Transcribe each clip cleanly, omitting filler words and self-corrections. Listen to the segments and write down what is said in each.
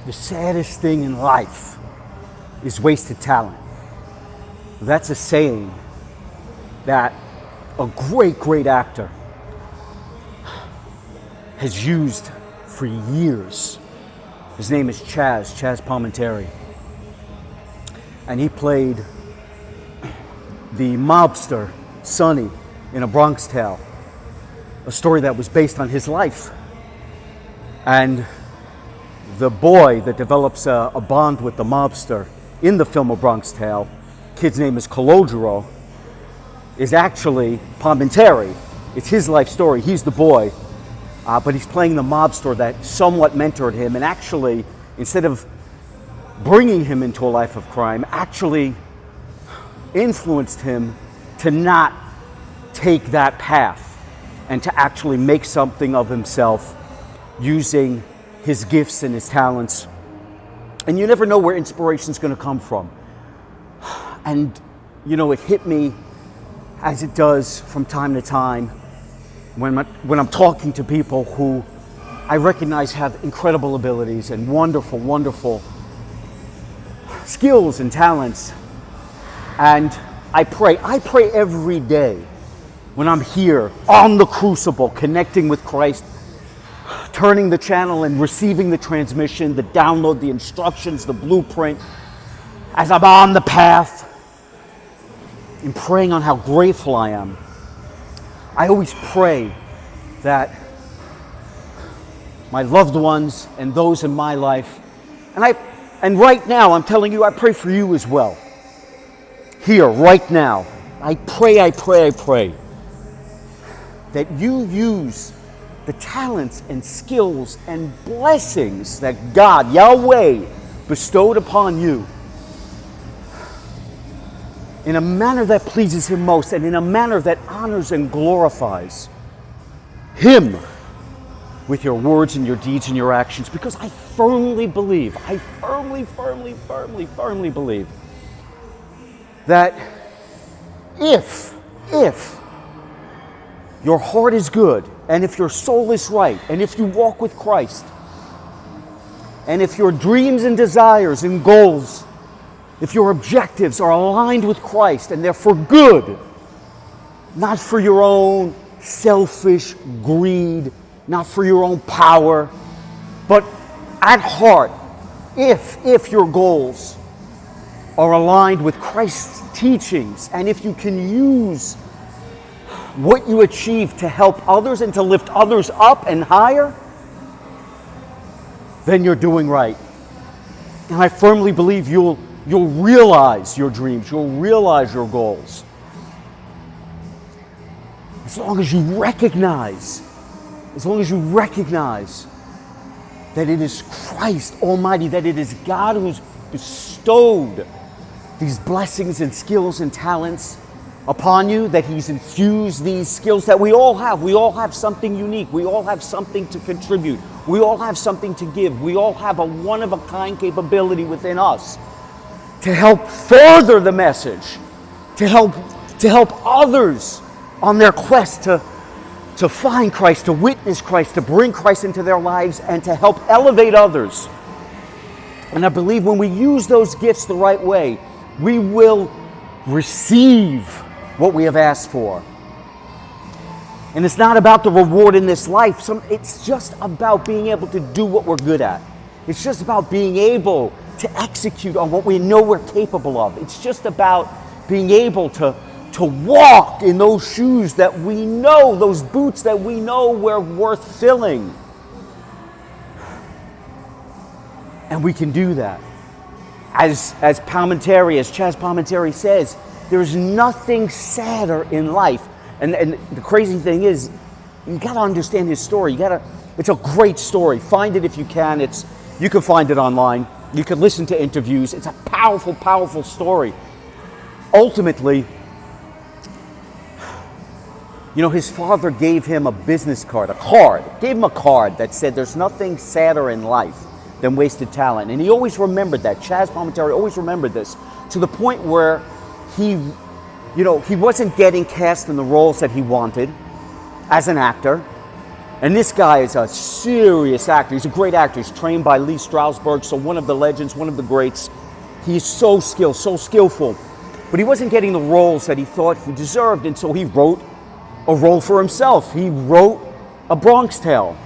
The saddest thing in life is wasted talent. That's a saying that a great, great actor has used for years. His name is Chaz Palminteri. And he played the mobster Sonny in A Bronx Tale, a story that was based on his life. And the boy that develops a bond with the mobster in the film A Bronx Tale, kid's name is Calogero, is actually Palminteri. It's his life story. He's the boy, but he's playing the mobster that somewhat mentored him, and actually, instead of bringing him into a life of crime, actually influenced him to not take that path and to actually make something of himself using his gifts and his talents. And you never know where inspiration's going to come from. And, you know, it hit me, as it does from time to time, when I'm talking to people who I recognize have incredible abilities and wonderful, wonderful skills and talents. And I pray every day when I'm here on the crucible, connecting with Christ, turning the channel and receiving the transmission, the download, the instructions, the blueprint, as I'm on the path and praying on how grateful I am. I always pray that my loved ones and those in my life, and right now I'm telling you, I pray for you as well. Here, right now, I pray that you use the talents and skills and blessings that God, Yahweh, bestowed upon you in a manner that pleases Him most, and in a manner that honors and glorifies Him with your words and your deeds and your actions. Because I firmly believe, firmly believe that if your heart is good, and if your soul is right, and if you walk with Christ, and if your dreams and desires and goals, if your objectives are aligned with Christ and they're for good, not for your own selfish greed, not for your own power, but at heart, if your goals are aligned with Christ's teachings, and if you can use what you achieve to help others and to lift others up and higher, then you're doing right. And I firmly believe you'll realize your dreams, you'll realize your goals. As long as you recognize that it is Christ Almighty, that it is God who's bestowed these blessings and skills and talents upon you, that He's infused these skills that we all have. We all have something unique. We all have something to contribute. We all have something to give. We all have a one-of-a-kind capability within us to help further the message, to help others on their quest to find Christ, to witness Christ, to bring Christ into their lives, and to help elevate others. And I believe when we use those gifts the right way, we will receive what we have asked for. And it's not about the reward in this life. It's just about being able to do what we're good at. It's just about being able to execute on what we know we're capable of. It's just about being able to walk in those shoes that we know, those boots that we know we're worth filling. And we can do that. As Chaz Palminteri says, there's nothing sadder in life. And the crazy thing is, you got to understand his story. It's a great story. Find it if you can. You can find it online. You can listen to interviews. It's a powerful, powerful story. Ultimately, you know, his father gave him a business card, gave him a card that said there's nothing sadder in life than wasted talent. And he always remembered that. Chaz Palminteri always remembered this, to the point where he wasn't getting cast in the roles that he wanted as an actor. And this guy is a serious actor. He's a great actor. He's trained by Lee Strasberg, so one of the legends, one of the greats. He's so skillful. But he wasn't getting the roles that he thought he deserved, and so he wrote a role for himself. He wrote A Bronx Tale,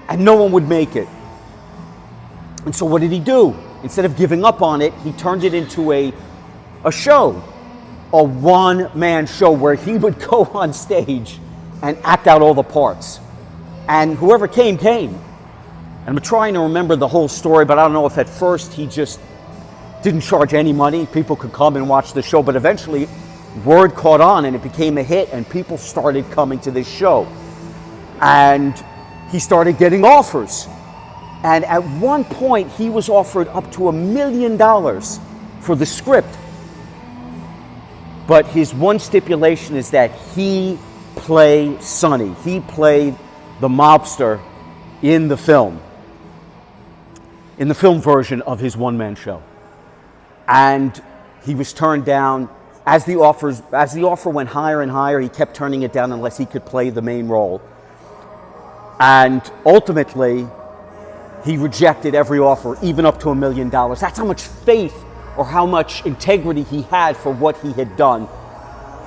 and no one would make it. And so what did he do? Instead of giving up on it, he turned it into a show, a one-man show where he would go on stage and act out all the parts. And whoever came. And I'm trying to remember the whole story, but I don't know if at first he just didn't charge any money. People could come and watch the show, but eventually word caught on and it became a hit and people started coming to this show. And he started getting offers. And at one point he was offered up to $1 million for the script. But his one stipulation is that he play Sonny. He played the mobster in the film version of his one-man show. And he was turned down. As the offer went higher and higher, he kept turning it down unless he could play the main role. And ultimately, he rejected every offer, even up to $1 million. That's how much faith or how much integrity he had for what he had done.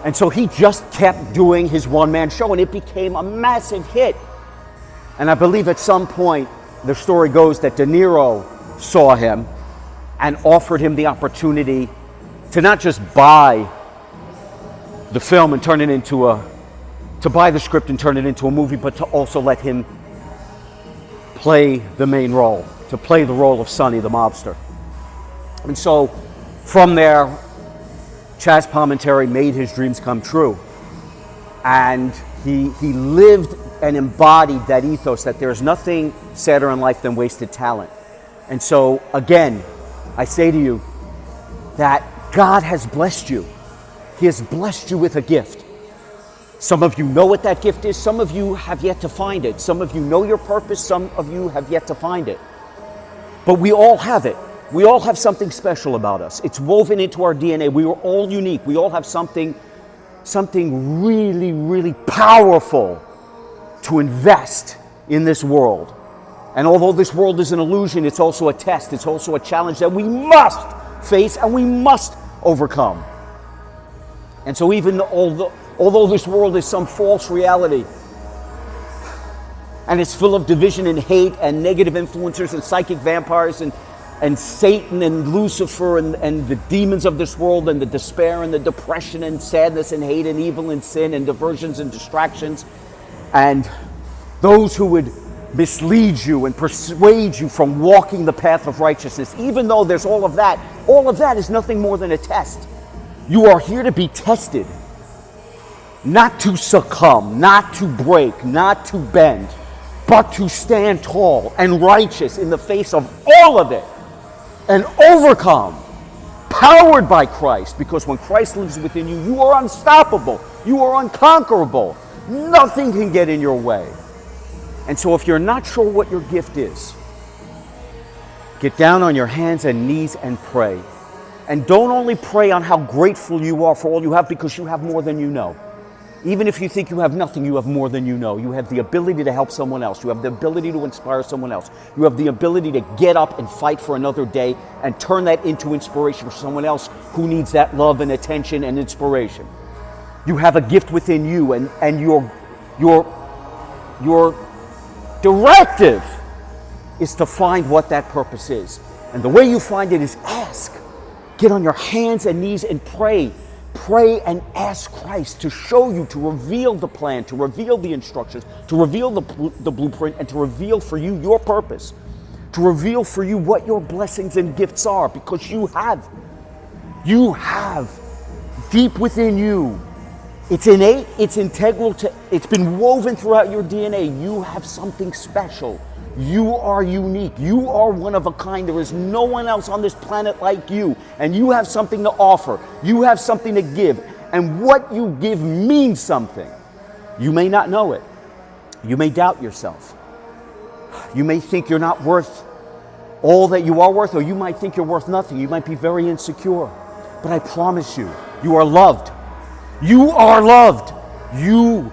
And so he just kept doing his one-man show, and it became a massive hit. And I believe at some point, the story goes that De Niro saw him and offered him the opportunity to not just buy the film and turn it into to buy the script and turn it into a movie, but to also let him play the main role, to play the role of Sonny the mobster. And so from there, Chazz Palminteri made his dreams come true. And he lived and embodied that ethos that there's nothing sadder in life than wasted talent. And so, again, I say to you that God has blessed you. He has blessed you with a gift. Some of you know what that gift is. Some of you have yet to find it. Some of you know your purpose. Some of you have yet to find it. But we all have it. We all have something special about us. It's woven into our DNA. We are all unique. We all have something really, really powerful to invest in this world. And although this world is an illusion, it's also a test. It's also a challenge that we must face and we must overcome. And so even although this world is some false reality, and it's full of division and hate and negative influencers and psychic vampires and Satan and Lucifer and the demons of this world and the despair and the depression and sadness and hate and evil and sin and diversions and distractions and those who would mislead you and persuade you from walking the path of righteousness. Even though there's all of that is nothing more than a test. You are here to be tested, not to succumb, not to break, not to bend, but to stand tall and righteous in the face of all of it and overcome, powered by Christ, because when Christ lives within you, you are unstoppable, you are unconquerable. Nothing can get in your way. And so if you're not sure what your gift is, get down on your hands and knees and pray. And don't only pray on how grateful you are for all you have, because you have more than you know. Even if you think you have nothing, you have more than you know. You have the ability to help someone else. You have the ability to inspire someone else. You have the ability to get up and fight for another day and turn that into inspiration for someone else who needs that love and attention and inspiration. You have a gift within you, and your directive is to find what that purpose is. And the way you find it is ask. Get on your hands and knees and pray. Pray and ask Christ to show you, to reveal the plan, to reveal the instructions, to reveal the blueprint, and to reveal for you your purpose, to reveal for you what your blessings and gifts are, because you have deep within you. It's innate, it's integral it's been woven throughout your DNA. You have something special. You are unique. You are one of a kind. There is no one else on this planet like you. And you have something to offer. You have something to give. And what you give means something. You may not know it. You may doubt yourself. You may think you're not worth all that you are worth, or you might think you're worth nothing. You might be very insecure. But I promise you, you are loved. You are loved. You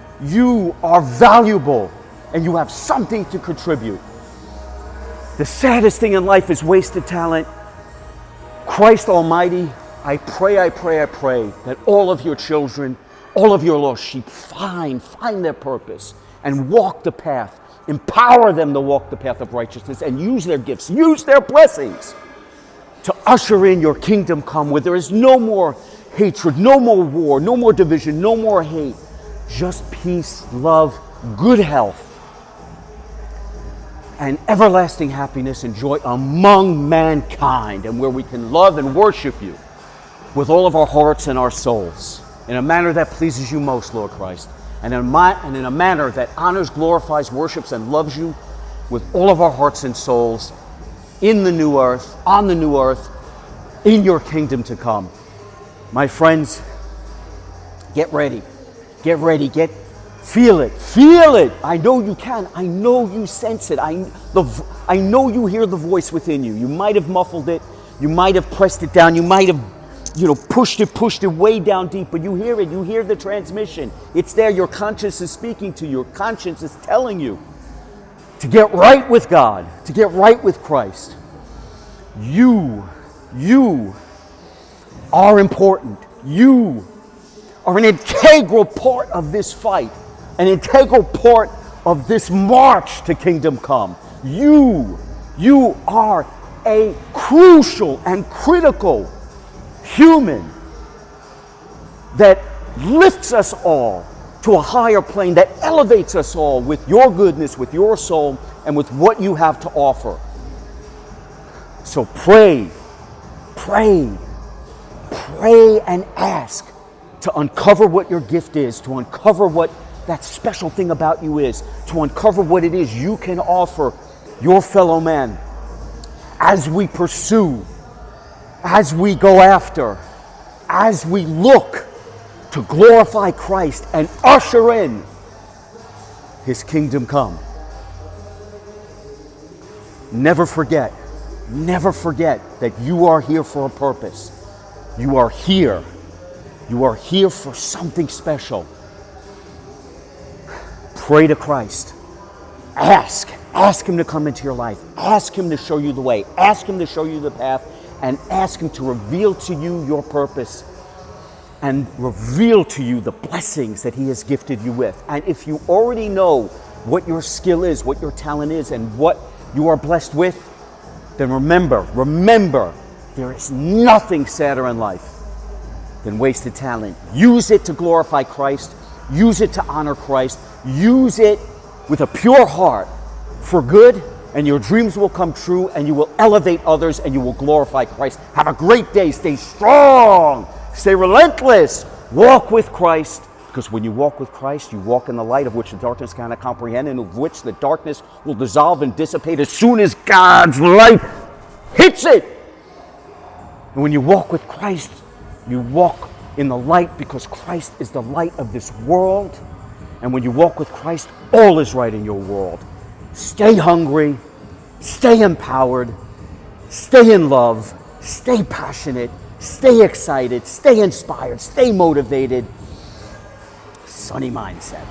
are valuable. and you have something to contribute. The saddest thing in life is wasted talent. Christ Almighty, I pray that all of your children, all of your lost sheep find their purpose and walk the path. Empower them to walk the path of righteousness and use their gifts, use their blessings to usher in your kingdom come, where there is no more hatred, no more war, no more division, no more hate, just peace, love, good health, and everlasting happiness and joy among mankind, and where we can love and worship you with all of our hearts and our souls in a manner that pleases you most, Lord Christ, and in a manner that honors, glorifies, worships, and loves you with all of our hearts and souls in the new earth, on the new earth, in your kingdom to come. My friends, get ready, feel it. I know you can. I know you sense it. I know you hear the voice within you. You might have muffled it. You might have pressed it down. You might have, pushed it way down deep, but you hear it. You hear the transmission. It's there. Your conscience is speaking to you. Your conscience is telling you to get right with God, to get right with Christ. You are important. You are an integral part of this fight, an integral part of this march to kingdom come. You are a crucial and critical human that lifts us all to a higher plane, that elevates us all with your goodness, with your soul, and with what you have to offer. So pray and ask to uncover what your gift is, to uncover what that special thing about you is, to uncover what it is you can offer your fellow man as we pursue, as we go after, as we look to glorify Christ and usher in his kingdom come. Never forget that you are here for a purpose. You are here for something special. Pray to Christ. Ask him to come into your life. Ask him to show you the way. Ask him to show you the path, and ask him to reveal to you your purpose and reveal to you the blessings that he has gifted you with. And if you already know what your skill is, what your talent is, and what you are blessed with, then remember, there is nothing sadder in life than wasted talent. Use it to glorify Christ. Use it to honor Christ. Use it with a pure heart for good, and your dreams will come true, and you will elevate others, and you will glorify Christ. Have a great day. Stay strong. Stay relentless. Walk with Christ, because when you walk with Christ, you walk in the light of which the darkness cannot comprehend, and of which the darkness will dissolve and dissipate as soon as God's light hits it. And when you walk with Christ, you walk in the light, because Christ is the light of this world. And when you walk with Christ, all is right in your world. Stay hungry, stay empowered, stay in love, stay passionate, stay excited, stay inspired, stay motivated. Sunny mindset.